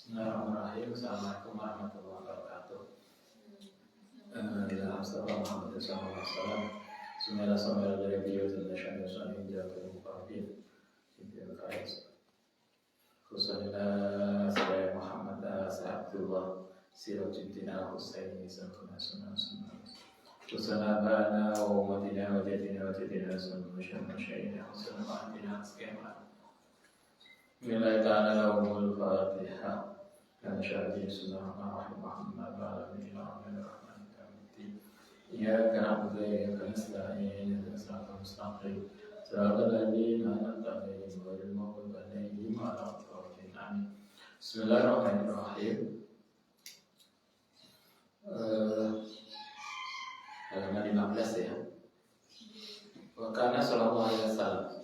Bismillahirrahmanirrahim. Assalamualaikum warahmatullahi wabarakatuh. Dalam surah Muhammad sallallahu alaihi wasallam, Bismillah sambil dari video dan syahid syahid jatuh muqaddin. Video kais. Khususnya saya Muhammad Abdullah Sirajuddin Al-Husaini sallallahu alaihi wasallam. Khususnya bana wa umatina wa jadina sallallahu alaihi wasallam. Nilai ta'ala umul fatihah dan syahid Bismillahirrahmanirrahim Muhammad Bismillahirrahmanirrahim Iyyaka na'budu wa iyyaka nasta'in ihdinas siratal mustaqim siratal ladzina an'amta 'alaihim ghairil maghdubi 'alaihim waladdallin amin. Bismillahirrahmanirrahim. Halaman 15 ya. Wa kana sallallahu alaihi wasallam.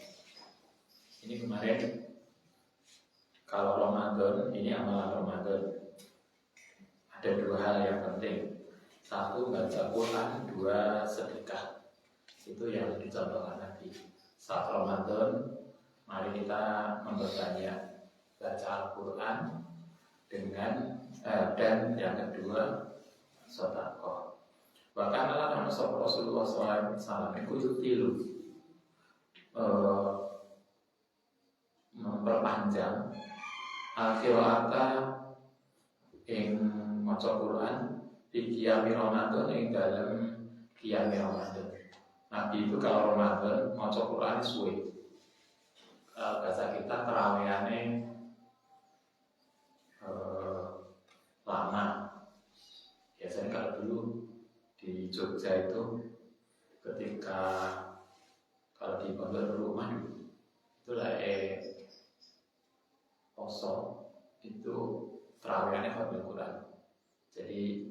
Ini kemarin kalau Ramadan, ini amalan Ramadan. Ada dua hal yang penting. Satu, baca Quran. Dua, sedekah. Itu yang dicontohkan Nabi. Saat Ramadan, mari kita memperbanyak baca Al-Quran dengan dan yang kedua, sedekah. Bahkan Rasulullah SAW itu tilu memperpanjang al-qira'ata ing maca Quran di qiyami Ramadan ing dalam qiyami Ramadan. Nabi itu kalau Ramadan maca Quran suwe. Bahasa kita terawihannya lama. Biasanya kalau dulu di Jogja itu ketika kalau di pondok rumah itulah poso itu terawihannya khatam Quran. Jadi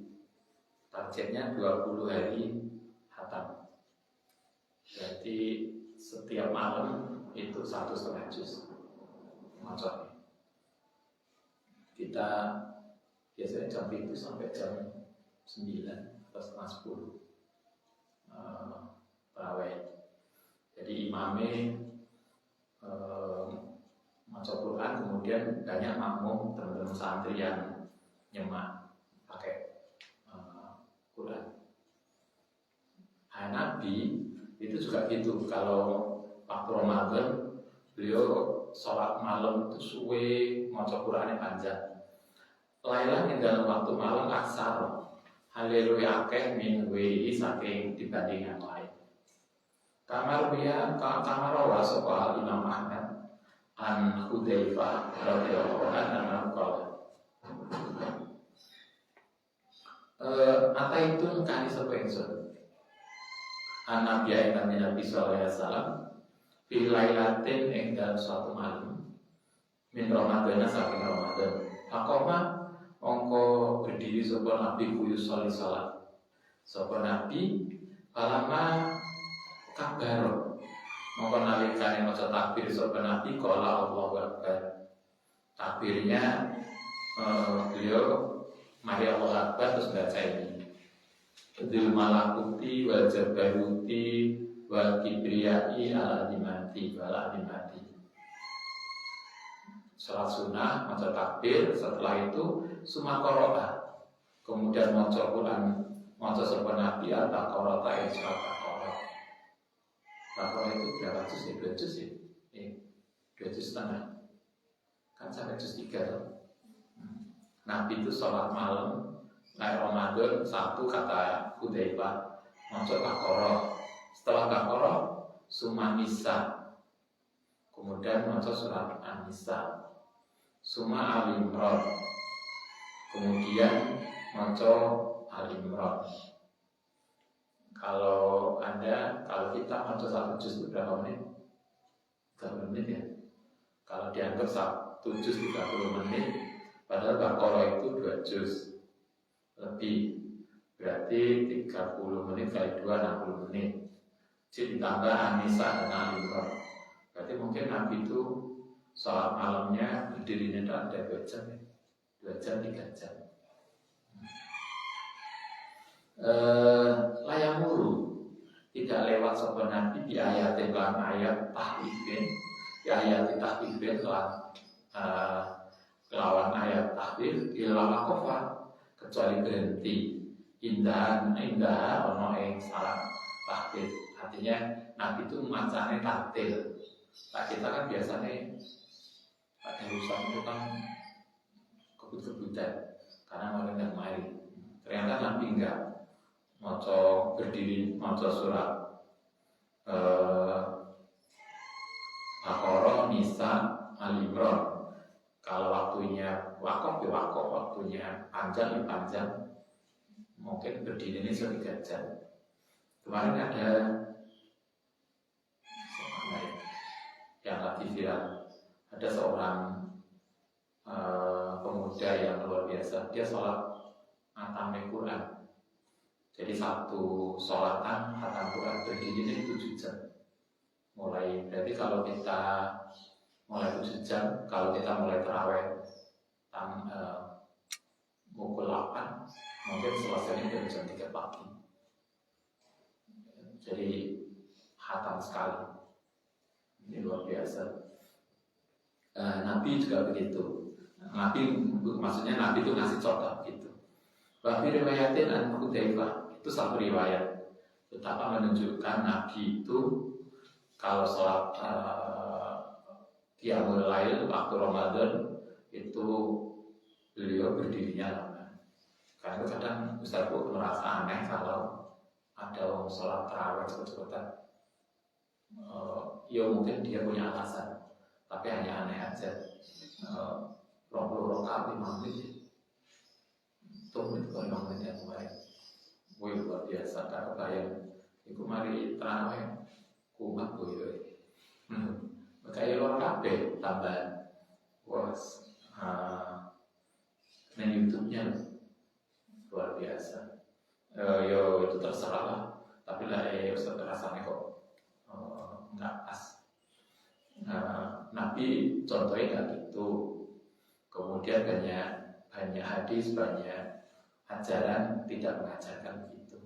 targetnya 20 hari khatam. Jadi setiap malam itu 1,5 juz macamnya. Kita biasanya jam itu sampai jam 9 atau setengah 10 terawih. Jadi imamnya maca Quran, kemudian banyak makmum teman-teman santri yang nyemak pakai Quran. Nabi itu juga gitu. Kalau waktu Ramadan beliau sholat malam itu suwe, maca Qurannya panjang. Lailan yang dalam waktu malam aksar haleluya akeh min wei saking dibanding yang lain. Kamar sapa Imam Ahmad an Hudzaifah radhiyallahu anhu qala itu kani sapa ingsun Nabi Nabi sallallahu alaihi wasallam fi lailatin ing dalam suatu malam min Ramadan saking Ramadan akoma mongko berdiri sapa Nabi kuyu salat sapa Nabi palama kabar mongko nalikane maca takbir sapa Nabi qala Allahu Akbar. Takbirnya beliau mari Allahu Akbar terus baca ini. Dzul malakuti wal jabaruti wal kibriyai ala dimati wal adimati. Salat sunnah maca takbir, setelah itu sumakoroah. Kemudian maca Quran, maca sapa Nabi atau qara'ata ing surat Al-Baqarah itu berapa juz ya? 2 juz ya? 2 juz setengah. Kan sampai juz 3 loh. Nabi itu sholat malam naik Ramadan 1 kata Hudzaifah maca Baqarah. Setelah Baqarah Suma Nisa. Kemudian maca surat An-Nisa. Suma Al-Imran. Kemudian maca Al-Imran. Kalau kita maca 1 juz itu berapa menit? 30 menit ya. Kalau dianggap 1 juz 30 menit, padahal Baqarah itu 2 juz lebih. Berarti 30 menit kali 2 60 menit. Jadi ditambah An-Nisa dan Al-Imran. Berarti mungkin Nabi itu sholat malamnya berdirinya ada 2 jam ya. 2 jam 3 jam. Layamuru tidak lewat sopan Nabi di ayat tahwifin, di ayat tahwifin kelan kelawan ayat takhfif illa waqafa, kecuali berhenti indah ono ing salah takhfif. Artinya Nabi itu macamnya tartil. Nah, kita kan biasanya pada urusan itu kan kebut-kebutan karena orang yang mari. Ternyata Nabi enggak maca berdiri maca surat Baqarah, Nisa, Al-Imran. Kalau waktunya wakaf ya wakaf, waktunya panjang ya panjang. Mungkin berdiri ini 3 jam. Kemarin ada yang lagi viral, ada seorang pemuda yang luar biasa. Dia sholat khatam Quran. Jadi satu sholatan khatam Quran berdiri ini 7 jam. Berarti kalau kita mulai 7 jam, kalau kita mulai terawih pukul 8, mungkin selesainya dari jam 3 pagi. Jadi khatam sekali. Ini luar biasa. Nabi juga begitu. Maksudnya Nabi itu ngasih contoh gitu. Bahwa riwayatin an Hudzaifah, itu satu riwayat betapa menunjukkan Nabi itu kalau sholat qiyamul lail waktu Ramadan itu beliau berdirinya lama. Karena kadang Ustaz Bu merasa aneh kalau ada orang sholat tarawih cepet-cepetan. Ya mungkin dia punya alasan, tapi hanya aneh aja. 20 rakaat 5 menit, itu menit ke 5 menit yang kemarin. Wih luar biasa, tak kebayang. Iku mari tarawih kumat wih. Makanya luar kabeh tambahan. Was, nah YouTube-nya luar biasa. Yo itu terserah lah. Tapi lah Ustaz rasanya kok nggak pas. Nabi contohnya nggak gitu. Kemudian banyak hadis, banyak ajaran tidak mengajarkan begitu.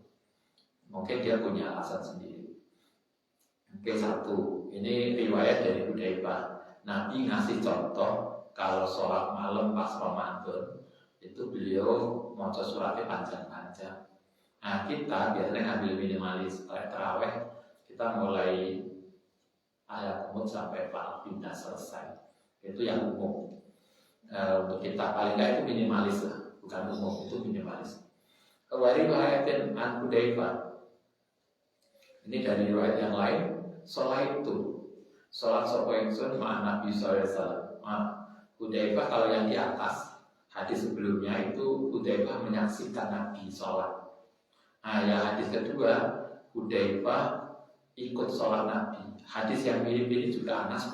Mungkin dia punya alasan sendiri. Oke, satu, ini riwayat dari Hudzaifah. Nabi ngasih contoh kalau sholat malam pas Ramadan itu beliau mau suratnya panjang-panjang. Nah kita biasanya ngambil minimalis. Setelah terawih kita mulai ayat umum sampai Al-Bina selesai. Itu yang umum. Untuk kita paling nggak itu minimalis lah, bukan umum, itu minimalis. Riwayatin an Hudzaifah. Ini dari riwayat yang lain. Sholat sapa ingsun ma Nabi sallallahu alaihi wasallam. Hudzaifah kalau yang di atas hadis sebelumnya itu Hudzaifah menyaksikan Nabi sholat. Nah, yang hadis kedua Hudzaifah ikut sholat Nabi. Hadis yang mirip ini juga Anas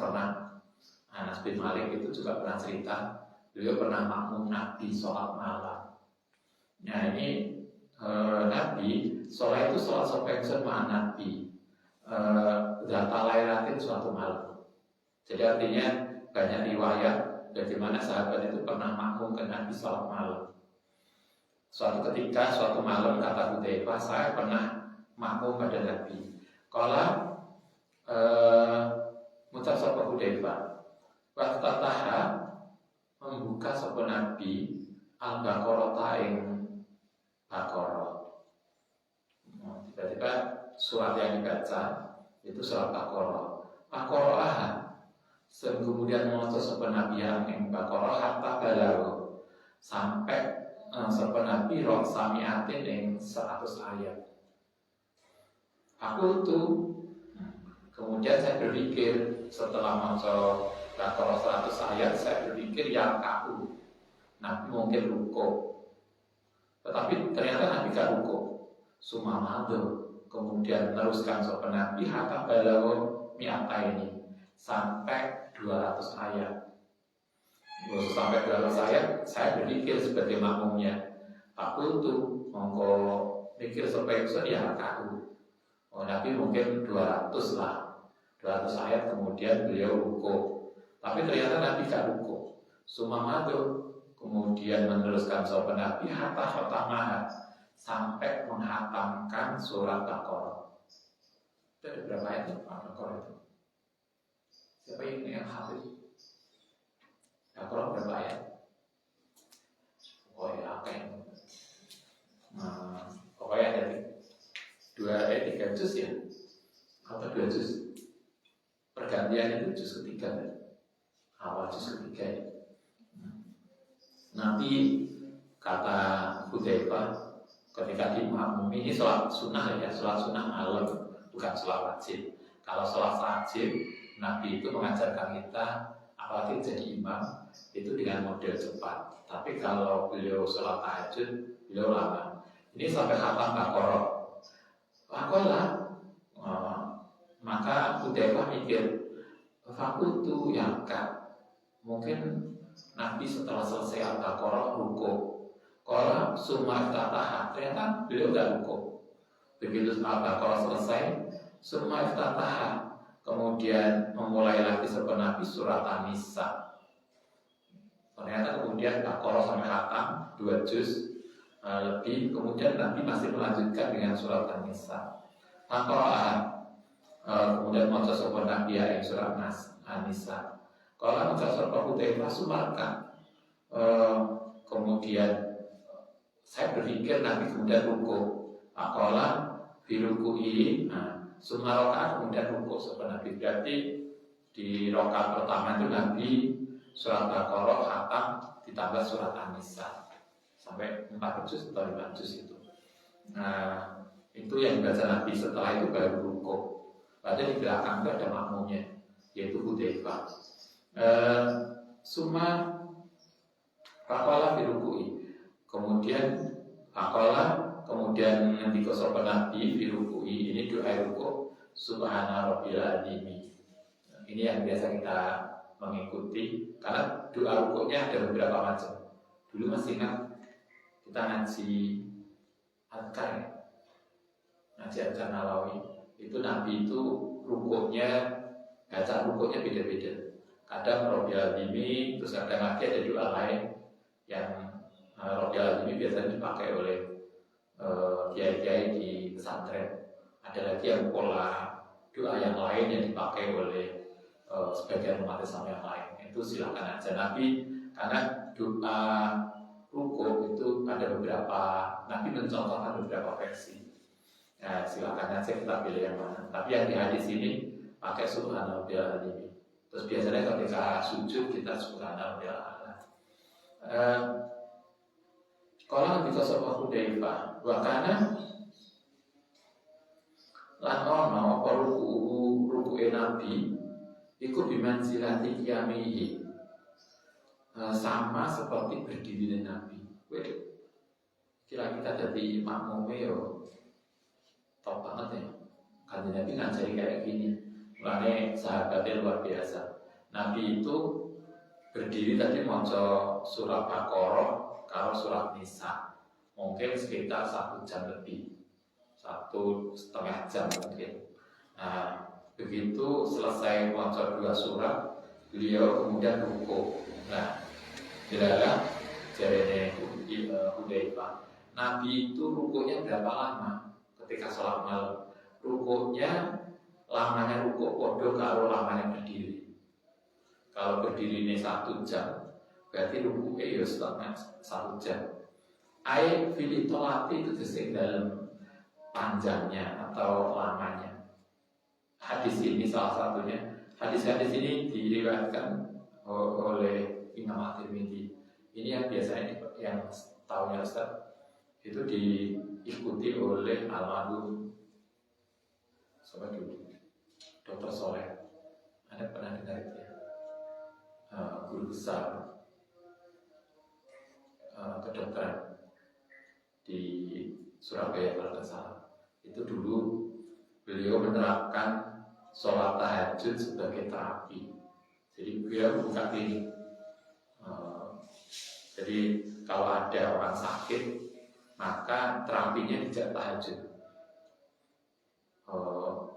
bin Malik itu juga pernah cerita beliau pernah makmum Nabi sholat malam. Nah ini Nabi sholat itu sholat sampai sama Nabi data lairatin suatu malam. Jadi artinya banyak riwayat bagaimana sahabat itu pernah makmum ke Nabi sholat malam. Suatu ketika, suatu malam kata Hudzaifah, saya pernah makmum pada Nabi. Kalau muncul sapa Hudzaifah, waftataha membuka sapa Nabi Al-Baqarah ing Baqarah. Tiba-tiba surat yang dibaca itu surat Baqarah. Baqarah kemudian membaca sapa Nabi ing Baqarah hatta balagha sampai sapa Nabi rok samiatin ing 100 ayat. Aku tuh kemudian saya berpikir setelah maca Baqarah 100 ayat, saya berpikir yang kaku Nabi mungkin ruko. Tetapi ternyata Nabi gak ruko. Sumamado kemudian teruskan sopan Nabi hatta balagha mi'ata ini sampai 200 ayat. Sampai 200 ayat saya berpikir sebagai makmumnya. Aku tuh mongko mikir sampai ya kaku. Nabi mungkin 200 lah, 200 ayat kemudian beliau ruko. Tapi ternyata Nabi gak ruko. Sumamado kemudian meneruskan sopan Nabi hatta khatamaha sampai menghatamkan surat Baqarah. Itu ada berapa ayat Baqarah itu? Siapa yang hafid? Baqarah berapa ayat? juz ya, atau 2 juz. Pergantian itu juz ketiga kan? Awal juz ketiga ya. Nanti kata Hudzaifah ketika dimakmumi, ini sholat sunnah ya, sholat sunnah malam, bukan sholat wajib. Kalau sholat wajib, Nabi itu mengajarkan kita, apalagi jadi imam, itu dengan model cepat. Tapi kalau beliau sholat tahajud, beliau lama. Ini sampai khatam Baqarah. Maka Hudzaifah mikir, fakultu yang mungkin Nabi setelah selesai Al-Baqarah rukuk. Kalau summa iftataha, ternyata beliau tidak rukuk. Begitu Al-Baqarah selesai, summa iftataha, kemudian memulai lagi setelah Nabi surat An-Nisa. Ternyata kemudian Baqarah sampai khatam 2 juz lebih, kemudian Nabi masih melanjutkan dengan surat An-Nisa. Kemudian maca sapa Nabi yang surat An-Nisa. Kalau maca sapa Hudzaifah sumarka. Kemudian saya berpikir Nabi kemudian rukuk. Akola biruku'i. Summa rakaat kemudian rukuk sapa Nabi. Berarti di rakaat pertama itu Nabi surat Baqarah khatam ditambah surat An-Nisa sampai 4 juz atau 5 juz itu. Nah, itu yang dibaca Nabi. Setelah itu baru rukuk. Padahal di belakang itu ada makmumnya, yaitu Hudzaifah. Summa faqala biruku'i. Kemudian ngendika sapa Nabi biruku'i. Ini doa rukuk subhana rabbil azim. Ini yang biasa kita mengikuti karena doa rukuknya ada beberapa macam. Dulu masih ingat kita ngaji Adkar ya? Ngaji Adkar Nawawi. Itu Nabi itu rukuknya, baca rukuknya beda-beda. Kadang rabbil azim, terus kadang lagi ada doa lain yang rabbil azim biasanya dipakai oleh kiai-kiai di pesantren. Ada lagi yang pola doa yang lain yang dipakai oleh sebagian umat Islam yang lain. Itu silakan aja Nabi, karena doa rukuk itu ada beberapa, Nabi mencontohkan beberapa versi. Ya, silakan aja kita pilih yang mana. Tapi yang di hadis ini pakai subhana rabbil azim. Terus biasanya ketika sujud kita subhana rabbil a'la. Kalau kita sapa Hudzaifah, wa kana lan ono apa rukuke Nabi iku bimanzilati qiyamihi. Sama seperti berdiri Nabi. Kira kita jadi makmume yo top banget ya. Kanjeng Nabi ngajari kayak gini. Mulane sahabatnya luar biasa. Nabi itu berdiri tadi maca surat Baqarah kalau surat Nisa. Mungkin sekitar 1 jam lebih. 1,5 jam mungkin. Nah, begitu selesai maca 2 surat, beliau kemudian rukuk. Nah, adalah jarene Hudzaifah. Nabi itu rukuknya berapa lama ketika sholat malam? Rukuknya lamanya rukuk podo kalau lamanya berdiri. Kalau berdiri ini 1 jam, berarti rukuknya ya setengah 1 jam. Ai filitolati itu dising dalam panjangnya atau lamanya. Hadis ini salah satunya. Hadis-hadis ini diriwayatkan oleh Imam At-Tirmidzi. Ini yang biasanya yang tahunya Ustaz itu diikuti oleh almarhum siapa dulu? Dr. Soleh. Anda pernah dengar itu ya? Guru besar kedokteran di Surabaya kalau tidak salah. Itu dulu beliau menerapkan sholat tahajud sebagai terapi. Jadi beliau buka klinik. Jadi kalau ada orang sakit, maka terapinya tidak tahajud.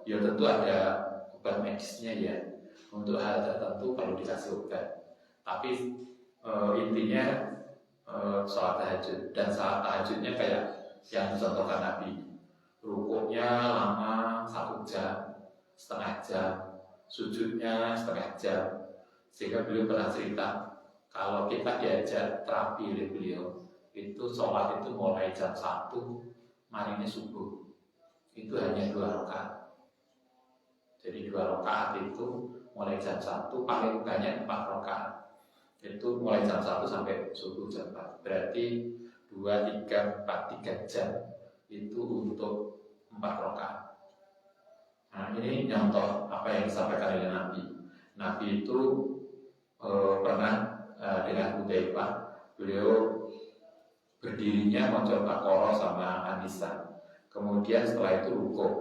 Ya tentu ada obat medisnya ya. Untuk hal tertentu perlu dikasih obat. Tapi intinya sholat tahajud. Dan sholat tahajudnya kayak yang dicontohkan Nabi. Rukuknya lama 1 jam, setengah jam. Sujudnya setengah jam. Sehingga beliau pernah cerita, kalau kita diajak terapi oleh beliau, itu sholat itu mulai jam 1, marinya subuh. itu hanya 2 rakaat. Jadi 2 rakaat itu mulai jam 1 paling banyak 4 rakaat. Itu mulai jam 1 sampai subuh jam 4. Berarti 2, 3, 4, 3 jam itu untuk 4 rakaat. Nah ini contoh apa yang disampaikan oleh Nabi. Nabi itu pernah dengan Hudzaifah, beliau berdirinya maca Baqarah sama An-Nisa. Kemudian setelah itu rukuk.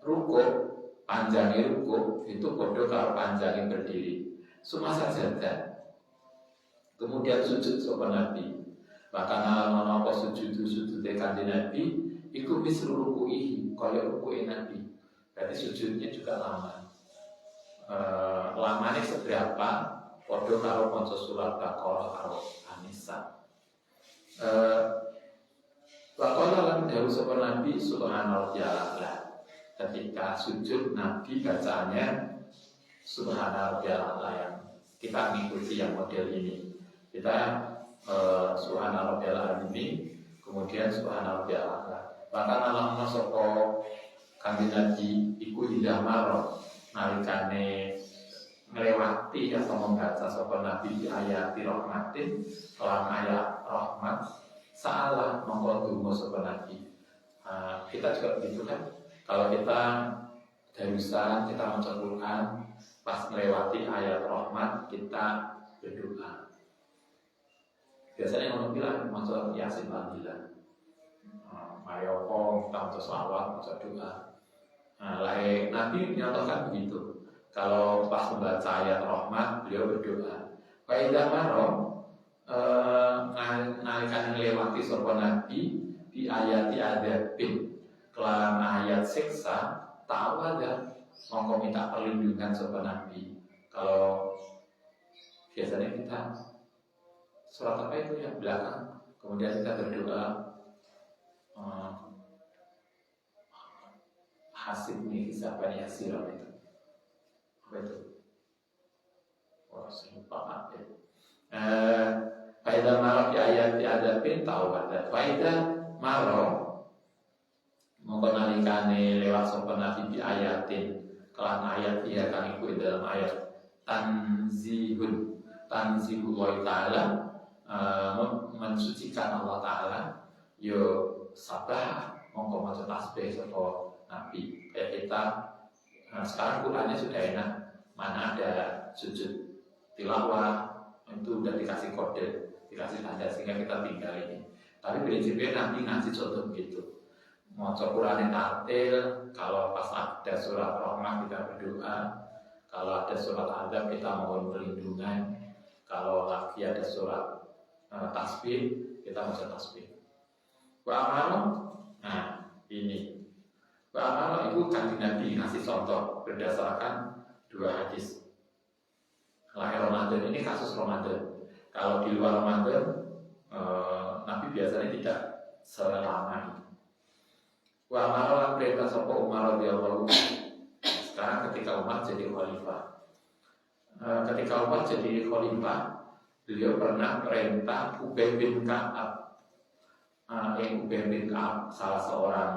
Rukuk, panjangnya rukuk itu bodoh kalau panjangnya berdiri. Cuma saja. Kemudian sujud sopan Nabi. Bahkan ala sujud Kanjeng Nabi iku mislu rukuihi, kaya rukuin Nabi. Berarti sujudnya juga lama. Lamanya seberapa? Podo karo maca surat Baqarah karo An-Nisa. Baqarah lan dawuh sapa Nabi subhanallah. Ketika sujud Nabi bacaannya subhanallah yang kita mengikuti yang model ini. Kita subhanallah ini kemudian subhanallah. Bahkan alam sapa Kanjeng Nabi iku idamaro nalikane melewati atau membaca sapa Nabi di ayat rahmatin kelam ayat rahmat salah mongko donga sapa Nabi. Kita juga begitu kan. Kalau kita darusan, kita baca Quran, pas melewati ayat rahmat kita berdoa. Biasanya orang bilang maca Yasin Al-Bila. Mayoko kita baca sholawat, baca doa. Nabi menyatakan begitu. Kalau pas membaca ayat rahmat, beliau berdoa. Faidah maro nalikan melewati sapa Nabi di ayat adabin kelan ayat siksa ta'awada mongko minta perlindungan sapa Nabi. Kalau biasanya kita surat apa itu yang belakang, kemudian kita berdoa hasibni hisaban yasiran itu. Apa itu? Wah, saya lupa ya. Faidah maro di ayat adabin ta'awada. Faidah maro mongko nalikane lewat sapa Nabi di ayatin kelan ayat dia kang iku dalam ayat tanzihullah taala mensucikan Allah taala yo sabah mongko maca tasbih sapa Nabi. Kayak kita sekarang Qurannya sudah enak, mana ada sujud tilawah itu udah dikasih kode, dikasih tanda sehingga kita tinggal ini. Tapi prinsipnya Nabi ngasih contoh begitu. Maca Quran tartil, kalau pas ada surat rahmat kita berdoa, kalau ada surat adab kita mohon perlindungan, kalau lagi ada surat tasbih kita baca tasbih. Wa amaro, nah ini wa amaro itu Kanjeng Nabi ngasih contoh berdasarkan 2 hadis. Lahir Ramadan ini kasus Ramadan. Kalau di luar Ramadan Nabi biasanya tidak selama ini. Wa amalan perintah sapa Umar radhiyallahu anhu. Sekarang ketika Umar jadi khalifah. Ketika Umar jadi khalifah, beliau pernah perintah Ubay bin Ka'ab. Ubay bin Ka'ab salah seorang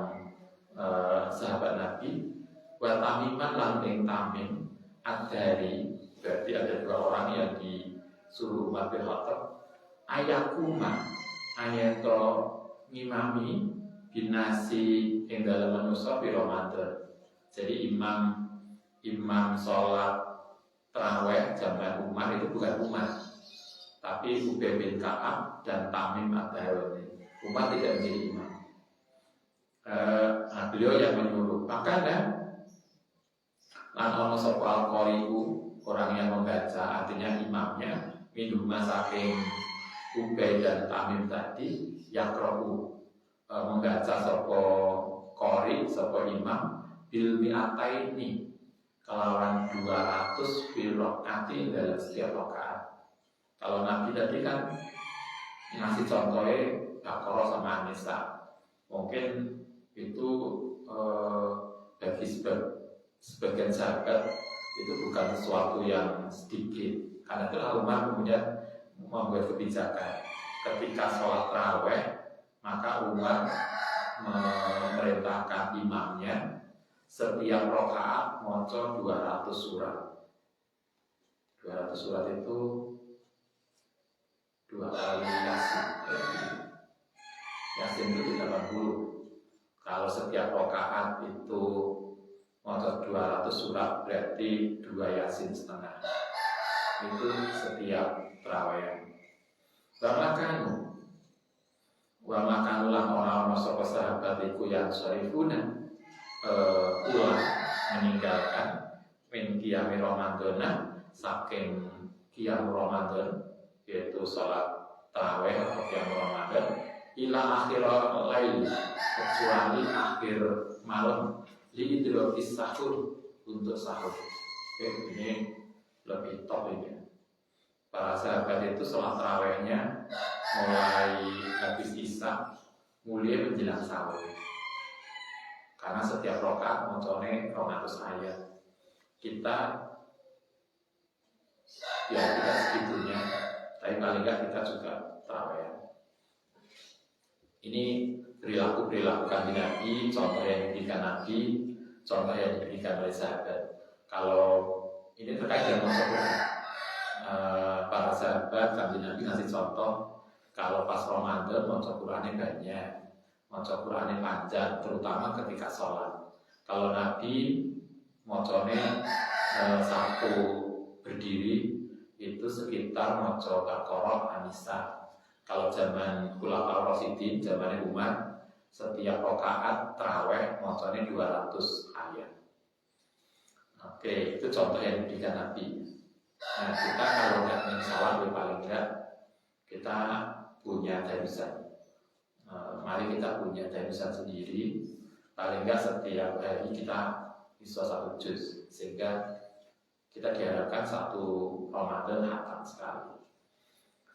sahabat Nabi, wa tamiman lan ing Tamim ad-Dari. Berarti ada 2 orang yang disuruh Umar bin Khattab ayakuma ayato ngimami binasi yang dalam manusia di Ramadan. Jadi imam sholat taraweh zaman Umar itu bukan Umar, tapi Ubay bin Ka'ab dan Tamim ad-Dari. Umar tidak menjadi imam. Beliau yang menyuruh. Makanya lan ono sapa al-qari'u, orang yang membaca, artinya imamnya minum saking Ubay dan Tamim tadi yaqra'u, membaca sopo qori, sopo imam bil mi'ataini kelawan 200 bil rakaati dalam setiap rakaat. Kalau Nabi tadi kan ngasih contohnya Baqarah sama An-Nisa, mungkin itu bagi sebagian sahabat itu bukan sesuatu yang sedikit. Karena itulah Umar kemudian membuat kebijakan ketika sholat taraweh, maka Umar memerintahkan imamnya setiap rakaat maca 200 surat. 200 surat itu 2 kali Yasin. Yasin itu 80. Kalau setiap rakaat itu maca 200 surat berarti 2 Yasin setengah. Itu setiap tarawih. Wa makanu lan orang sapa sahabat iku yang syarifuna ulah meninggalkan min qiyam Ramadan saking qiyam Ramadan yaitu salat tarawih atau qiyam Ramadan ila akhir lail kecuali akhir malam li idrokis sahur untuk sahur. Ini lebih top ini. Para sahabat itu salat tarawihnya mulai habis isya mulai menjelang sahur. Karena setiap rakaat macane 200 ayat. Kita tidak segitunya, tapi paling enggak kita juga tarawih. Ini perilaku kanjeng Nabi, contoh yang diberikan Nabi, contoh yang diberikan oleh sahabat. Kalau ini terkait dengan para sahabat kanjeng Nabi ngasih contoh kalau pas Ramadan maca Qur'ane banyak, maca Qur'ane panjang, terutama ketika sholat. Kalau Nabi macane satu berdiri itu sekitar maca Baqarah An-Nisa. Kalau zaman Khulafaur Rasyidin, zaman Umar, setiap rakaat tarawih macane 200 ayat. Oke, itu contoh yang diberikan Nabi. Nah, kita kalau nggak ingin sholat, paling enggak kita punya darusan. Mari kita punya darusan sendiri. Paling enggak setiap hari kita bisa 1 juz, sehingga kita diharapkan 1 Ramadan hatam sekali.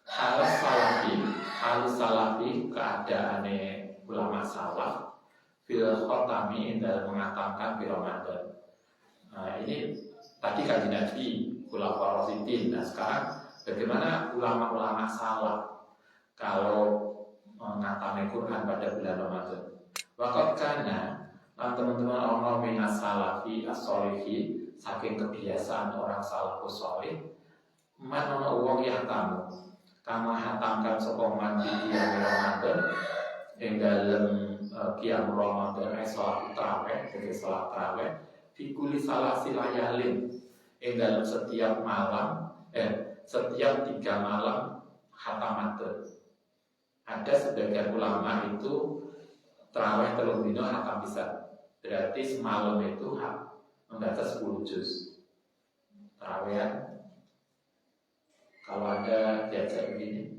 Halus salafi keadaane ulama salaf fil khotami dalam mengatamkan di Ramadan. Nah, ini tadi kajian Nabi Khulafaur Rasyidin. Nah, sekarang bagaimana ulama-ulama salaf kalau mengatami Quran pada bulan Ramadan? Waqad kana teman-teman Allah minas salafi as-solihi saking kebiasaan orang salafus solih man ana wong yang tamu kama hatamkan sapa man di qiyam Ramadan ing dalem qiyam Ramadan salat tarawih jadi salat tarawih fi kulli salasi layalin ing dalem setiap malam setiap 3 malam hatamatun. Ada sebagian ulama itu tarawih 3 dino hatam bisa, berarti semalam itu membaca 10 juz. Tarawehan kalau ada diajak begini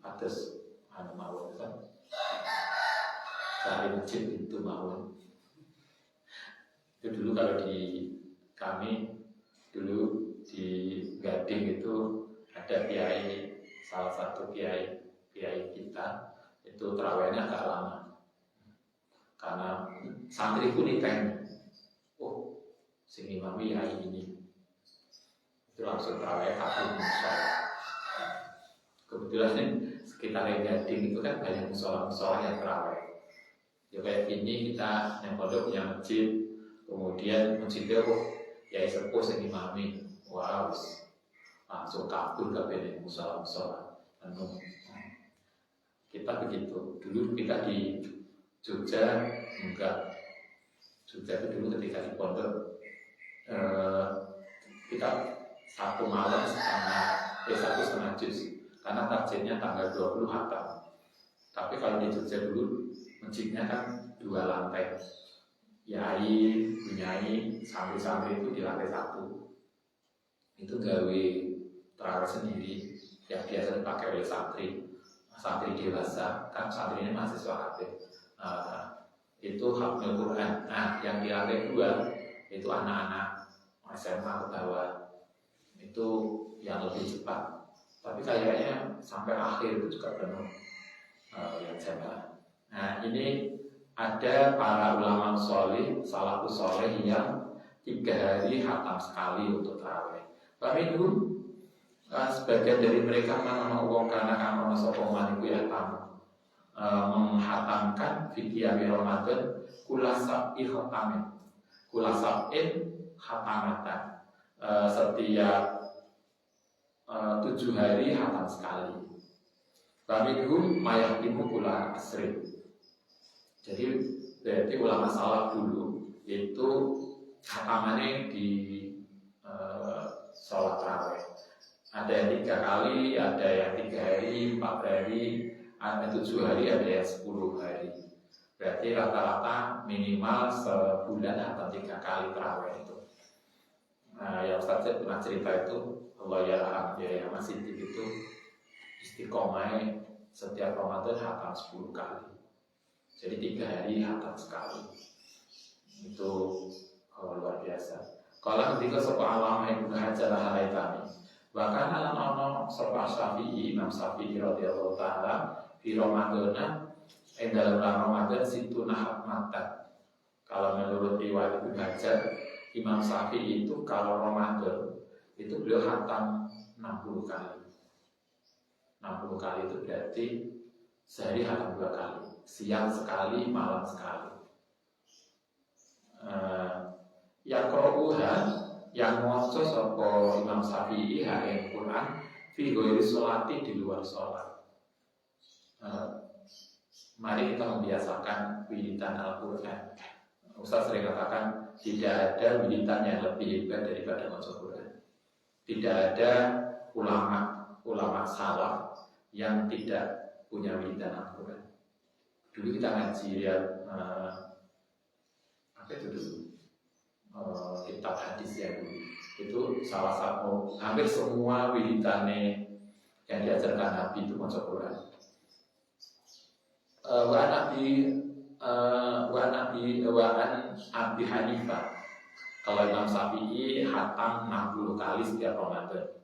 atas mawon kan cari masjid itu mawon. Itu dulu kalau di kami dulu di Gading itu ada kiai, salah satu kiai kita itu tarawihnya agak lama karena santri pun ditanya, oh sing imam kiai ini itu langsung tarawih kabeh musola. Kebetulan sekitar Gading itu kan banyak musola yang tarawih. Ya kayak gini kita yang pondok punya masjid, kemudian masjidnya kiai sepuh sing imami, wow, langsung kabur kabeh musola. Kita begitu. Dulu kita di Jogja enggak. Jogja itu dulu ketika di pondok kita 1 malam setengah juz karena targetnya tanggal 20 hatam. Tapi kalau di Jogja dulu masjidnya kan 2 lantai. Yai, bunyai, santri-santri itu di lantai 1. Itu gawe tarawih sendiri yang biasa dipakai oleh santri dewasa, kan santri ini mahasiswa kabeh. Itu hafal Quran. Nah, yang di lantai 2 itu anak-anak SMA ke bawah. Itu yang lebih cepat. Tapi kayaknya sampai akhir itu juga penuh yang SMA. Nah, ini ada para ulama solih, salafus soleh yang 3 hari hatam sekali untuk tarawih. Kami dulu sebagian dari mereka mana wong karena kamu sopoman itu ya tamu menghatamkan fikih Ramadan kulasab'i khatamin, kulasab'in khatamatan, setiap 7 hari hatam sekali. Baminhum mayahtimu kula asrin. Jadi berarti ulama salaf dulu itu khatamannya di sholat tarawih. Ada yang 3 kali, ada yang 3 hari, 4 hari, ada 7 hari, ada yang 10 hari. Berarti rata-rata minimal sebulan atau 3 kali tarawih itu. Nah, yang Ustaz pernah cerita itu, Allah ya Ahmad Siddiq itu istiqomah setiap Ramadan hatam 10 kali. Jadi 3 hari hatam sekali. Itu luar biasa. Kalau ketika sebuah alama Ibnu Hajar al-Haytami, bahkan alam sebuah Syafi'i, Imam Syafi'i radhiyallahu taala di Ramadan, dalam Ramadan situ nahat mata. Kalau menurut riwayat Ibnu Hajar, Imam Syafi'i itu kalau Ramadan itu beliau hatam 60 kali. 60 kali itu berarti sehari hatam 2 kali, siang sekali, malam sekali. Yang keruuhan yang maca sapa Imam Syafi'i ing Quran fi ghairi sholati, di luar sholat. Mari kita membiasakan wiridan Al-Quran. Ustaz sering katakan tidak ada wiridan yang lebih hebat daripada maca Quran. Tidak ada ulama salaf yang tidak punya wiridan Al-Quran. Dulu kita ngaji apa itu dulu? Kitab hadis ya dulu. Itu salah satu, hampir semua wiridane yang diajarkan Nabi itu maca Quran. Wa an Abi Hanifah. Kalau Imam Syafi'i hatam 60 kali setiap Ramadan.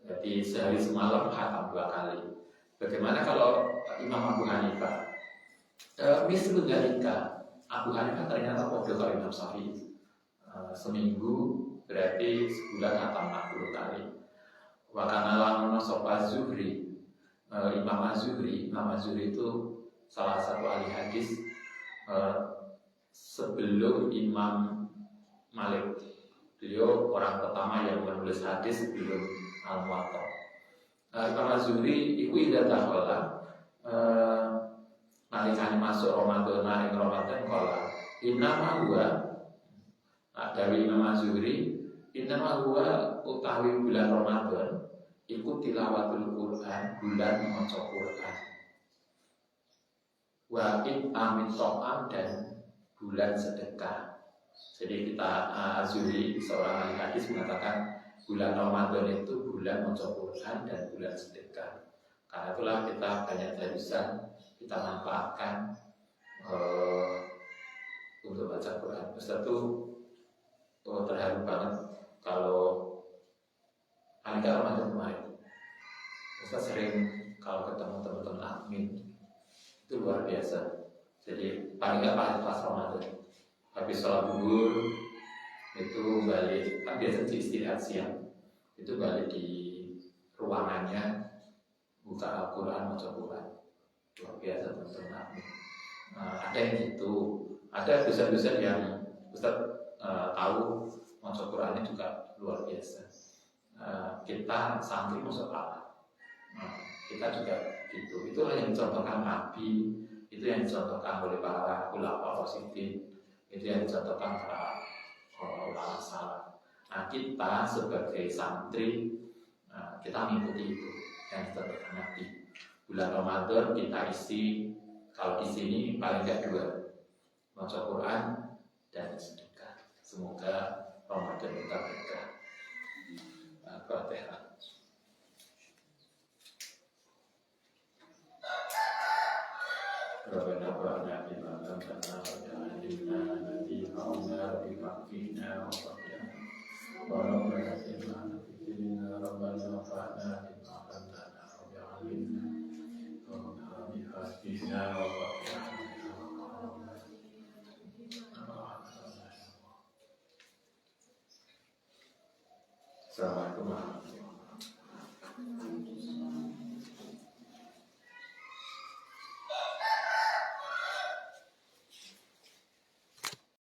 Jadi sehari semalam hatam 2 kali. Bagaimana kalau Imam Abu Hanifah? Misal dalika, Abu Hanifah ternyata bodoh kalau Imam Syafi'i. Seminggu berarti sebulan hatam 60 kali. Wa kana lamun sapa Zuhri, Imam Az-Zuhri itu salah satu ahli hadis sebelum Imam Malik. Beliau orang pertama yang menulis hadis sebelum Al-Muwatta. Imam Az-Zuhri iku ida dakhala nalikane masuk Ramadan kala inama huwa dari Imam Az-Zuhri, inama huwa utawi bulan Ramadan iku tilawatul Quran, bulan maca Quran. Wa amit so'am, dan bulan sedekah. Jadi kita Az-Zuhri seorang ahli hadis mengatakan bulan Ramadan itu bulan maca Quran dan bulan sedekah. Karena itulah kita banyak terusan kita manfaatkan untuk baca Quran. Ustaz itu terharu banget kalau paling gak Ramadan kemarin. Ustaz sering kalau ketemu teman-teman admin itu luar biasa. Jadi paling gak pas Ramadan, habis sholat zuhur itu balik, kan biasa istirahat siang, itu balik di ruangannya buka Al-Quran, baca Quran. Luar biasa teman-teman admin. Ada yang gitu, ada dosen-dosen yang Ustaz tahu masuk Qurannya juga luar biasa. Kita santri masuk apa? Kita juga gitu. Itulah yang dicontohkan Nabi, itu yang dicontohkan oleh para ulama rasyidin, itu yang dicontohkan para ulama salaf. Nah, kita sebagai santri kita mengikuti itu yang dicontohkan Nabi. Bulan Ramadan kita isi, kalau di sini paling tidak 2, baca Quran dan sedekah. Semoga Ramadan kita berkah. Al-Fatihah. Rabbana wa'ala bima tanfa'na wa'alina nabi ma'una bima'fina wa'afina wa rabbana sirna fitina rabbana fa'na bima tanfa'na wa'alina wa bihafina wa'afina. Assalamualaikum warahmatullahi wabarakatuh.